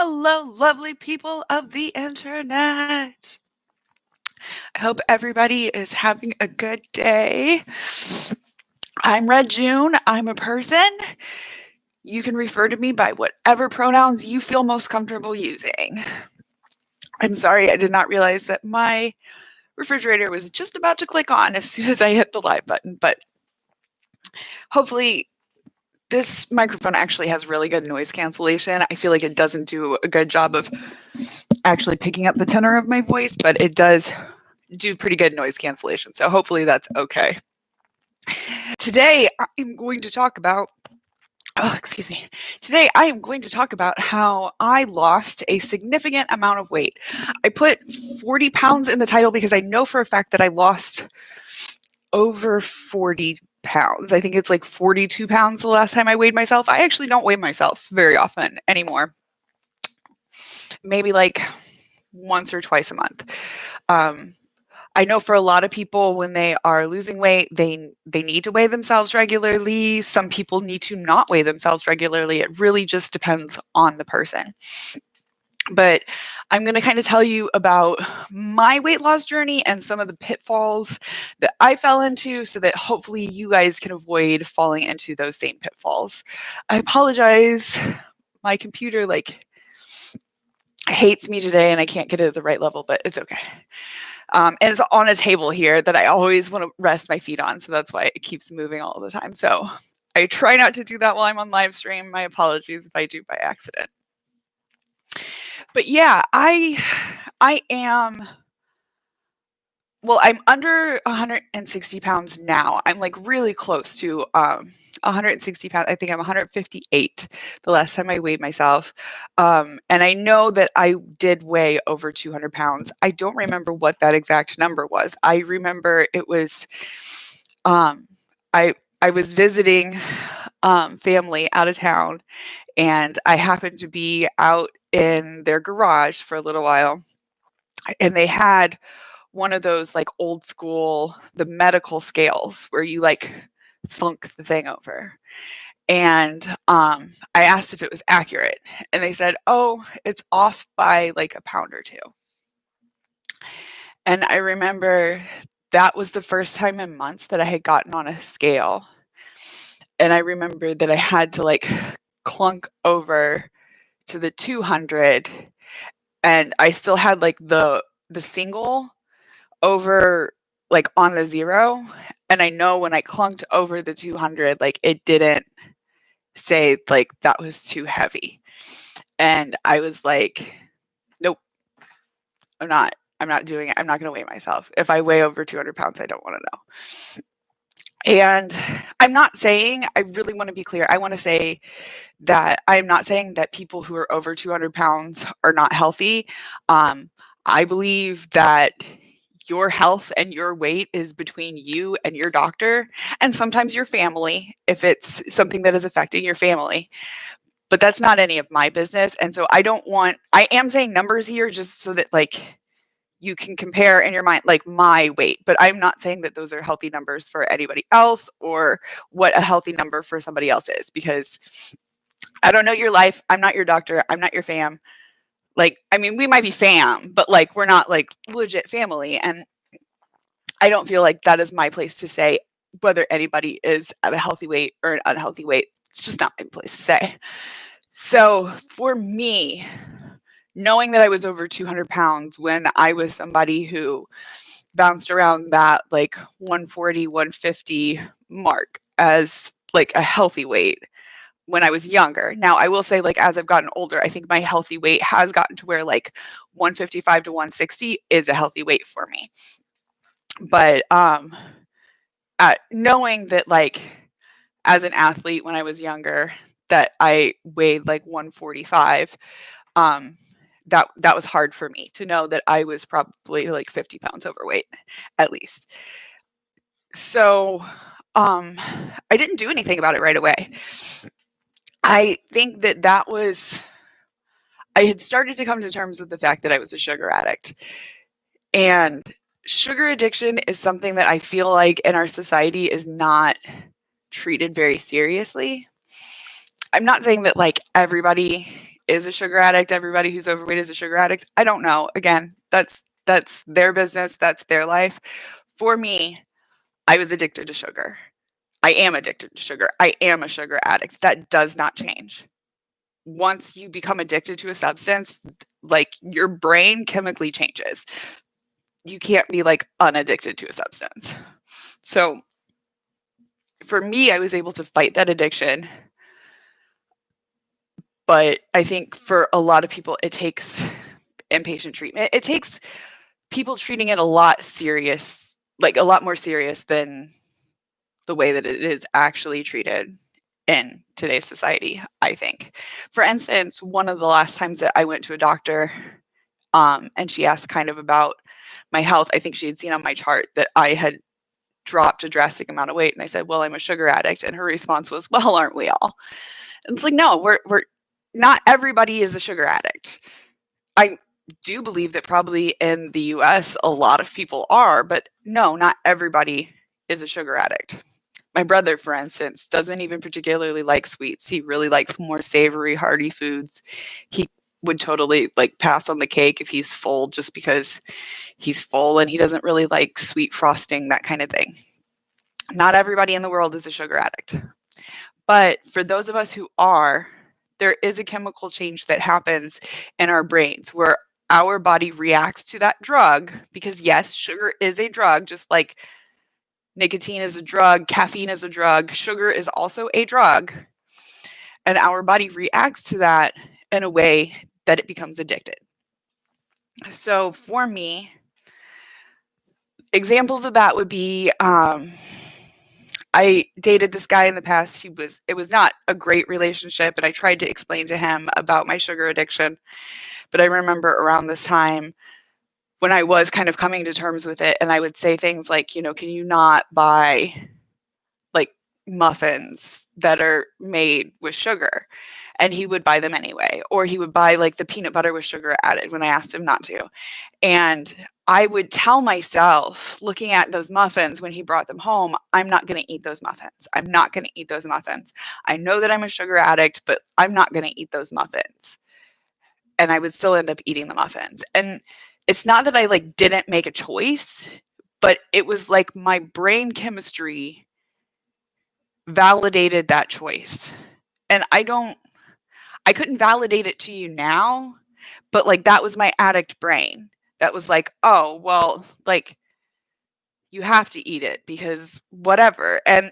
Hello, lovely people of the internet. I hope everybody is having a good day. I'm Red June. I'm a person. You can refer to me by whatever pronouns you feel most comfortable using. I'm sorry, I did not realize that my refrigerator was just about to click on as soon as I hit the live button, but hopefully this microphone actually has really good noise cancellation. I feel like it doesn't do a good job of actually picking up the tenor of my voice, but it does do pretty good noise cancellation. So hopefully that's okay. Today I'm going to talk about Today I am going to talk about how I lost a significant amount of weight. I put 40 pounds in the title because I know for a fact that I lost over 40 pounds. I think it's like 42 pounds the last time I weighed myself. I actually don't weigh myself very often anymore. Maybe like once or twice a month. I know for a lot of people when they are losing weight, they need to weigh themselves regularly. Some people need to not weigh themselves regularly. It really just depends on the person. But I'm going to kind of tell you about my weight loss journey and some of the pitfalls that I fell into so that hopefully you guys can avoid falling into those same pitfalls. I apologize. My computer hates me today and I can't get it at the right level, but it's okay. And it's on a table here that I always want to rest my feet on. So that's why it keeps moving all the time. So I try not to do that while I'm on live stream. My apologies if I do by accident. But yeah, I am, well, I'm under 160 pounds now. I'm like really close to 160 pounds. I think I'm 158 the last time I weighed myself. And I know that I did weigh over 200 pounds. I don't remember what that exact number was. I remember it was, I was visiting family out of town, and I happened to be out in their garage for a little while, and they had one of those like old school, the medical scales where you like thunk the thing over. And I asked if it was accurate, and they said, "Oh, it's off by like a pound or two." And I remember that was the first time in months that I had gotten on a scale. And I remember that I had to like clunk over to the 200, and I still had like the single over like on the 0, and I know when I clunked over the 200, like it didn't say like that was too heavy, and I was like, nope, I'm not doing it. I'm not going to weigh myself. If I weigh over 200 pounds, I don't want to know. And I'm not saying, I really want to be clear, I want to say that I'm not saying that people who are over 200 pounds are not healthy. I believe that your health and your weight is between you and your doctor, and sometimes your family, if it's something that is affecting your family. But that's not any of my business. And so I am saying numbers here just so that like you can compare in your mind like my weight, but I'm not saying that those are healthy numbers for anybody else or what a healthy number for somebody else is, because I don't know your life. I'm not your doctor. I'm not your fam. Like, I mean, we might be fam, but like we're not like legit family. And I don't feel like that is my place to say whether anybody is at a healthy weight or an unhealthy weight. It's just not my place to say. So for me, knowing that I was over 200 pounds when I was somebody who bounced around that like 140, 150 mark as like a healthy weight when I was younger. Now, I will say, like, as I've gotten older, I think my healthy weight has gotten to where like 155 to 160 is a healthy weight for me. But knowing that, like, as an athlete when I was younger, that I weighed like 145, that was hard for me to know that I was probably like 50 pounds overweight at least. So I didn't do anything about it right away. I think that was, I had started to come to terms with the fact that I was a sugar addict. And sugar addiction is something that I feel like in our society is not treated very seriously. I'm not saying that like everybody is a sugar addict, everybody who's overweight is a sugar addict. I don't know. Again, that's their business, that's their life. For me, I was addicted to sugar. I am addicted to sugar. I am a sugar addict. That does not change. Once you become addicted to a substance, like your brain chemically changes. You can't be like unaddicted to a substance. So for me, I was able to fight that addiction. But I think for a lot of people, it takes inpatient treatment. It takes people treating it a lot serious, like a lot more serious than the way that it is actually treated in today's society, I think. For instance, one of the last times that I went to a doctor, and she asked kind of about my health, I think she had seen on my chart that I had dropped a drastic amount of weight. And I said, well, I'm a sugar addict. And her response was, well, aren't we all? And it's like, no, we're not everybody is a sugar addict. I do believe that probably in the US, a lot of people are, but no, not everybody is a sugar addict. My brother, for instance, doesn't even particularly like sweets. He really likes more savory, hearty foods. He would totally like pass on the cake if he's full just because he's full, and he doesn't really like sweet frosting, that kind of thing. Not everybody in the world is a sugar addict. But for those of us who are, there is a chemical change that happens in our brains where our body reacts to that drug, because yes, sugar is a drug, just like nicotine is a drug, caffeine is a drug, sugar is also a drug. And our body reacts to that in a way that it becomes addicted. So for me, examples of that would be I dated this guy in the past. It was not a great relationship, and I tried to explain to him about my sugar addiction. But I remember around this time when I was kind of coming to terms with it, and I would say things like, you know, can you not buy like muffins that are made with sugar? And he would buy them anyway, or he would buy like the peanut butter with sugar added when I asked him not to. And I would tell myself, looking at those muffins when he brought them home, I'm not going to eat those muffins. I'm not going to eat those muffins. I know that I'm a sugar addict, but I'm not going to eat those muffins. And I would still end up eating the muffins. And it's not that I like didn't make a choice, but it was like my brain chemistry validated that choice. And I couldn't validate it to you now, but like that was my addict brain. That was like, oh, well, like you have to eat it because whatever. And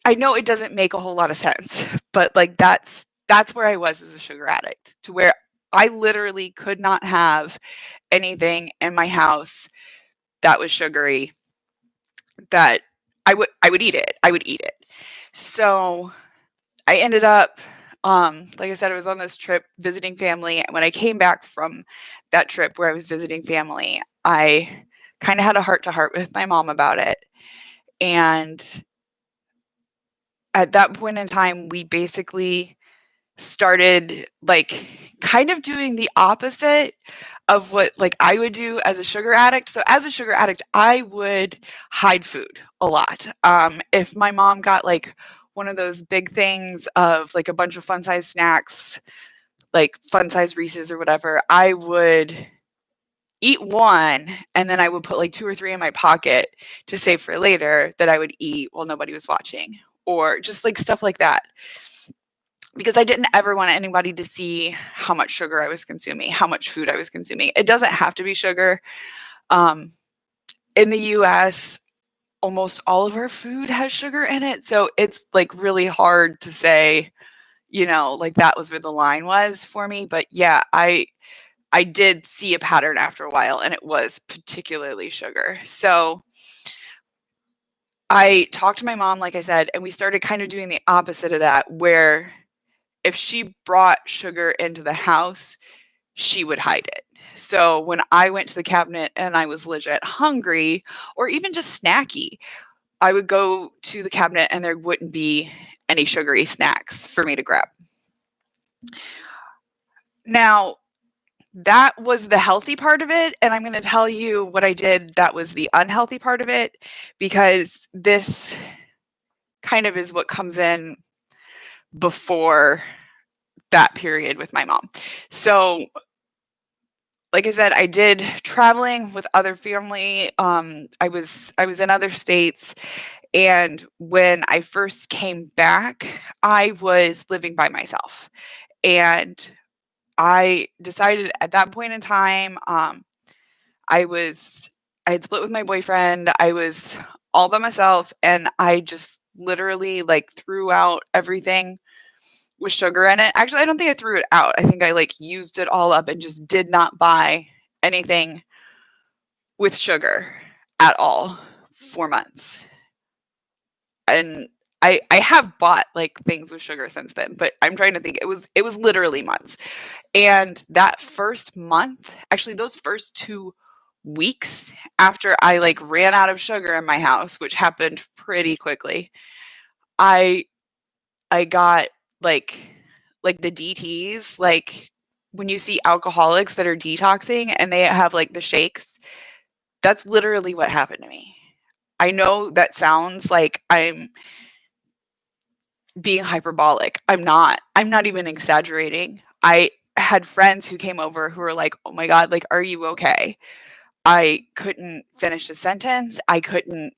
I know it doesn't make a whole lot of sense, but like that's where I was as a sugar addict, to where I literally could not have anything in my house that was sugary, that I would eat it. I would eat it. So I ended up, like I said, I was on this trip visiting family. And when I came back from that trip where I was visiting family, I kind of had a heart to heart with my mom about it. And at that point in time, we basically started like kind of doing the opposite of what like I would do as a sugar addict. So as a sugar addict, I would hide food a lot. If my mom got like one of those big things of like a bunch of fun size snacks, like fun size Reese's or whatever, I would eat one and then I would put like 2 or 3 in my pocket to save for later that I would eat while nobody was watching, or just like stuff like that. Because I didn't ever want anybody to see how much sugar I was consuming, how much food I was consuming. It doesn't have to be sugar. In the US, almost all of our food has sugar in it. So it's like really hard to say, you know, like that was where the line was for me. But yeah, I did see a pattern after a while, and it was particularly sugar. So I talked to my mom, like I said, and we started kind of doing the opposite of that, where if she brought sugar into the house, she would hide it. So when I went to the cabinet and I was legit hungry or even just snacky, I would go to the cabinet and there wouldn't be any sugary snacks for me to grab. Now, that was the healthy part of it, and I'm going to tell you what I did that was the unhealthy part of it, because this kind of is what comes in before that period with my mom. So, like I said, I did traveling with other family. I was in other states, and when I first came back, I was living by myself, and I decided at that point in time, I was I had split with my boyfriend. I was all by myself, and I just literally like threw out everything with sugar in it. Actually, I don't think I threw it out. I think I like used it all up and just did not buy anything with sugar at all for months. And I have bought like things with sugar since then, but I'm trying to think. It was literally months. And that first month, actually those first 2 weeks after I like ran out of sugar in my house, which happened pretty quickly, I I got like like the DTs, like when you see alcoholics that are detoxing and they have like the shakes, that's literally what happened to me. I know that sounds like I'm being hyperbolic. I'm not. I'm not even exaggerating. I had friends who came over who were like, "Oh my god, like are you okay?" I couldn't finish a sentence. I couldn't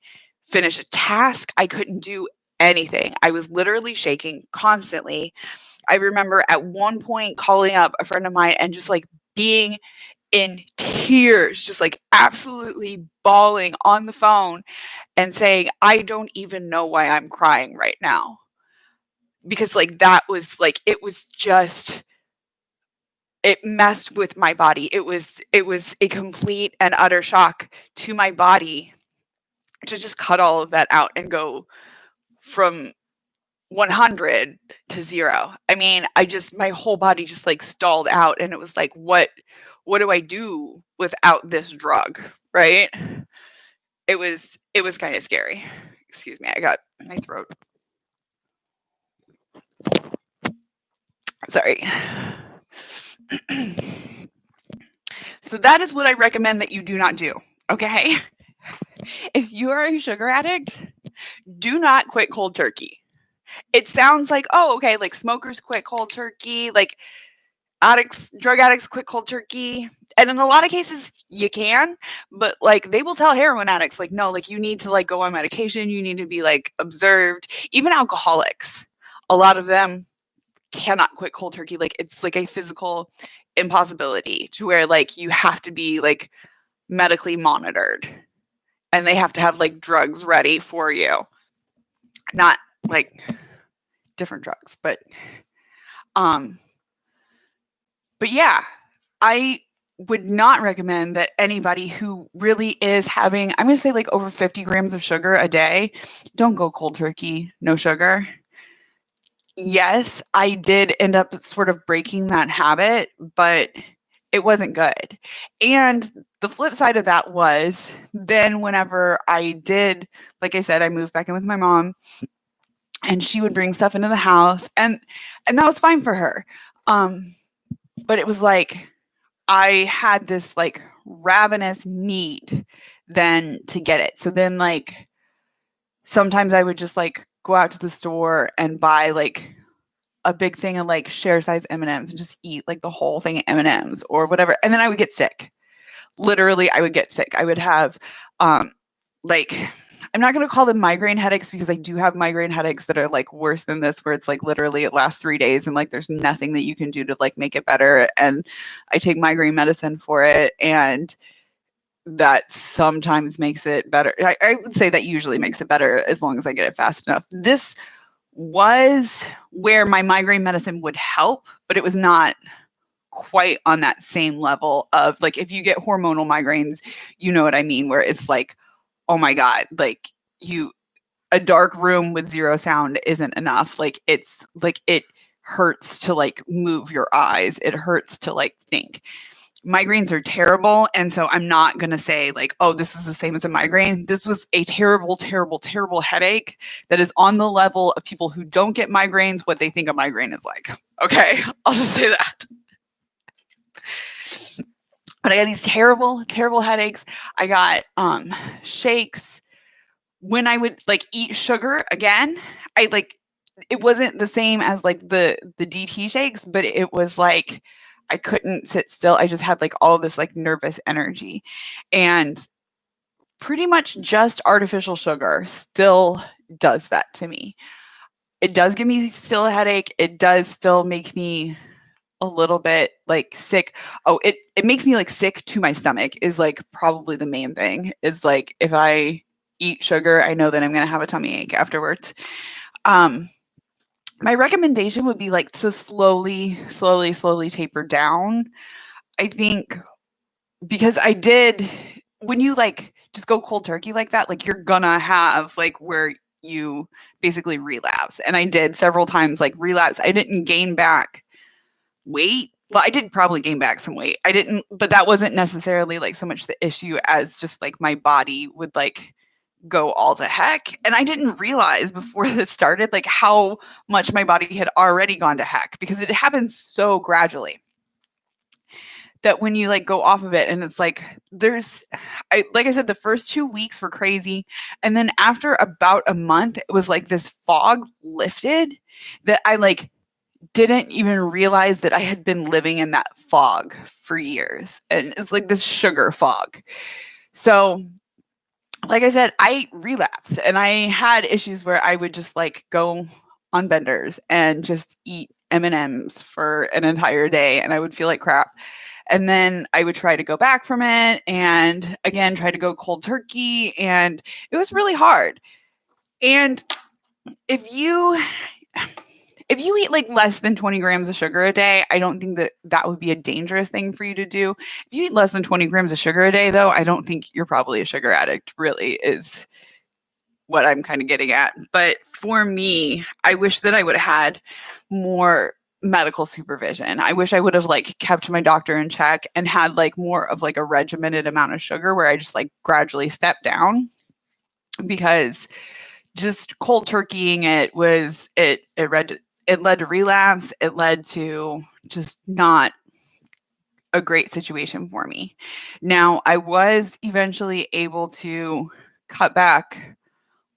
finish a task. I couldn't do anything. I was literally shaking constantly. I remember at one point calling up a friend of mine and just like being in tears, just like absolutely bawling on the phone and saying, I don't even know why I'm crying right now. Because like that was like, it was just, it messed with my body. It was a complete and utter shock to my body to just cut all of that out and go from 100 to 0. I mean, my whole body just like stalled out and it was like, what do I do without this drug? Right? It was kind of scary. Excuse me, I got my throat. Sorry. So that is what I recommend that you do not do. Okay? If you are a sugar addict, do not quit cold turkey. It sounds like, oh, okay, like smokers quit cold turkey, like drug addicts quit cold turkey. And in a lot of cases, you can, but like they will tell heroin addicts, like, no, like you need to like go on medication, you need to be like observed. Even alcoholics, a lot of them cannot quit cold turkey. Like it's like a physical impossibility to where like you have to be like medically monitored and they have to have like drugs ready for you. Not like different drugs, um but yeah, I would not recommend that anybody who really is having, I'm going to say like over 50 grams of sugar a day, don't go cold turkey, no sugar. Yes, I did end up sort of breaking that habit, but it wasn't good. And the flip side of that was then whenever I did, like I said, I moved back in with my mom and she would bring stuff into the house and that was fine for her. But it was like I had this like ravenous need then to get it. So then like sometimes I would just like go out to the store and buy like a big thing of like share size M&Ms and just eat like the whole thing of M&Ms or whatever. And then I would get sick. Literally, I would get sick. I would have like I'm not going to call them migraine headaches because I do have migraine headaches that are like worse than this, where it's like literally it lasts 3 days and like there's nothing that you can do to like make it better. And I take migraine medicine for it, and that sometimes makes it better. I would say that usually makes it better as long as I get it fast enough. This was where my migraine medicine would help, but it was not quite on that same level of like if you get hormonal migraines, you know what I mean, where it's like, oh my god, like you a dark room with zero sound isn't enough. Like it's like it hurts to like move your eyes. It hurts to like think. Migraines are terrible, and so I'm not going to say like, oh, this is the same as a migraine. This was a terrible, terrible, terrible headache that is on the level of people who don't get migraines, what they think a migraine is like. Okay, I'll just say that. But I got these terrible, terrible headaches. I got shakes. When I would like eat sugar again, I like it wasn't the same as like the DT shakes, but it was like I couldn't sit still. I just had like all this like nervous energy. And pretty much just artificial sugar still does that to me. It does give me still a headache. It does still make me a little bit like sick. Oh, it makes me like sick to my stomach is like probably the main thing. Is like if I eat sugar, I know that I'm gonna have a tummy ache afterwards. Um, my recommendation would be like to slowly taper down. I think because I did when you like just go cold turkey like that, like you're gonna have like where you basically relapse. And I did several times like relapse. I didn't gain back weight. Well, I did probably gain back some weight. I didn't, but that wasn't necessarily like so much the issue as just like my body would like go all to heck. And I didn't realize before this started like how much my body had already gone to heck because it happens so gradually that when you like go off of it and it's like there's I like I said the first 2 weeks were crazy and then after about a month it was like this fog lifted that I like didn't even realize that I had been living in that fog for years and it's like this sugar fog. So like I said, I relapsed and I had issues where I would just like go on benders and just eat M&Ms for an entire day and I would feel like crap. And then I would try to go back from it and again try to go cold turkey and it was really hard. And if you if you eat like less than 20 grams of sugar a day, I don't think that that would be a dangerous thing for you to do. If you eat less than 20 grams of sugar a day, though, I don't think you're probably a sugar addict, really, is what I'm kind of getting at. But for me, I wish that I would have had more medical supervision. I wish I would have like kept my doctor in check and had like more of like a regimented amount of sugar where I just like gradually step down because just cold turkeying it was it led to relapse. It led to just not a great situation for me. Now, I was eventually able to cut back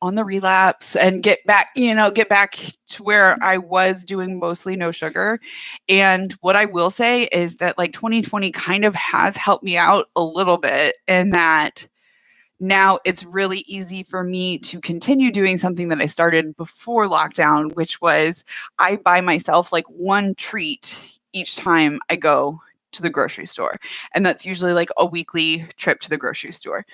on the relapse and get back to where I was doing mostly no sugar. And what I will say is that like 2020 kind of has helped me out a little bit in that now it's really easy for me to continue doing something that I started before lockdown, which was I buy myself like one treat each time I go to the grocery store. And that's usually like a weekly trip to the grocery store,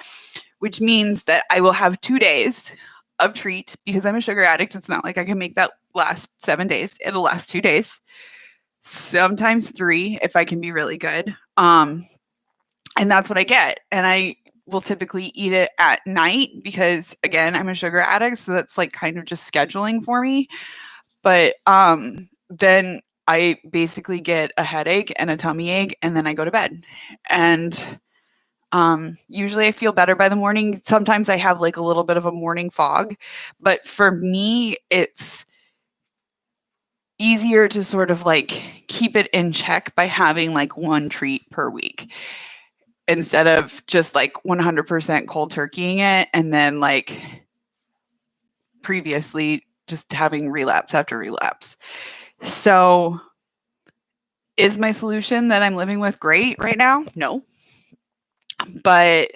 which means that I will have 2 days of treat because I'm a sugar addict. It's not like I can make that last 7 days. It'll last 2 days, sometimes three if I can be really good. And that's what I get. And I will typically eat it at night because again, I'm a sugar addict, so that's like kind of just scheduling for me. But then I basically get a headache and a tummy ache and then I go to bed. And usually I feel better by the morning. Sometimes I have like a little bit of a morning fog, but for me it's easier to sort of like keep it in check by having like one treat per week instead of just like 100% cold turkeying it and then like previously just having relapse after relapse. So is my solution that I'm living with great right now? No. But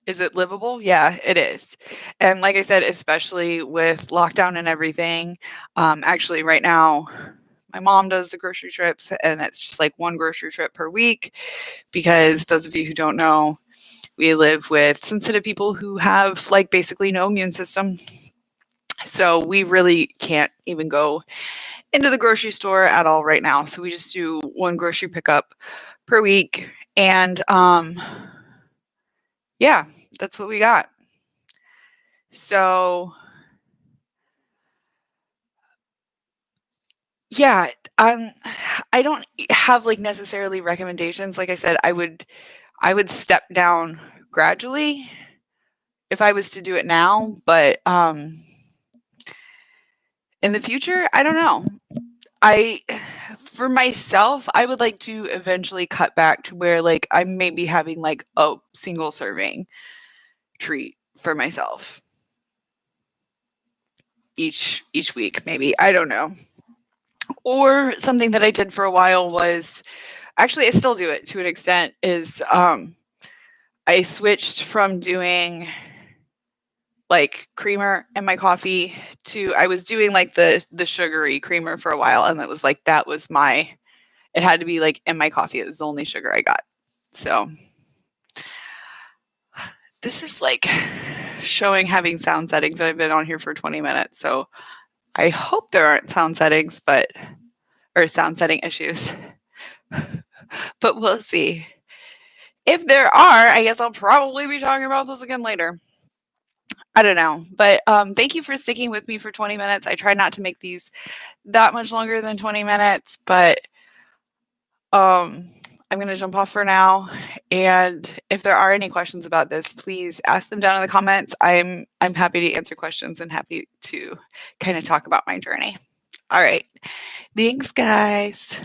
is it livable? Yeah, it is. And like I said, especially with lockdown and everything, actually right now my mom does the grocery trips and it's just like one grocery trip per week because those of you who don't know, we live with sensitive people who have like basically no immune system. So we really can't even go into the grocery store at all right now. So we just do one grocery pickup per week. And yeah, that's what we got. So yeah, I don't have like necessarily recommendations. Like I said, I would step down gradually if I was to do it now, but in the future, I don't know. I for myself, I would like to eventually cut back to where like I'm maybe having like a single serving treat for myself. each week, maybe. I don't know. Or something that I did for a while was actually I still do it to an extent is I switched from doing like creamer in my coffee to I was doing like the sugary creamer for a while, and that was my it had to be like in my coffee. It was the only sugar I got. So this is like showing having sound settings, and I've been on here for 20 minutes. So I hope there aren't sound settings, or sound setting issues, but we'll see. If there are, I guess I'll probably be talking about those again later. I don't know. But thank you for sticking with me for 20 minutes. I try not to make these that much longer than 20 minutes, but I'm going to jump off for now. And if there are any questions about this, please ask them down in the comments. I'm happy to answer questions and happy to kind of talk about my journey. All right. Thanks, guys.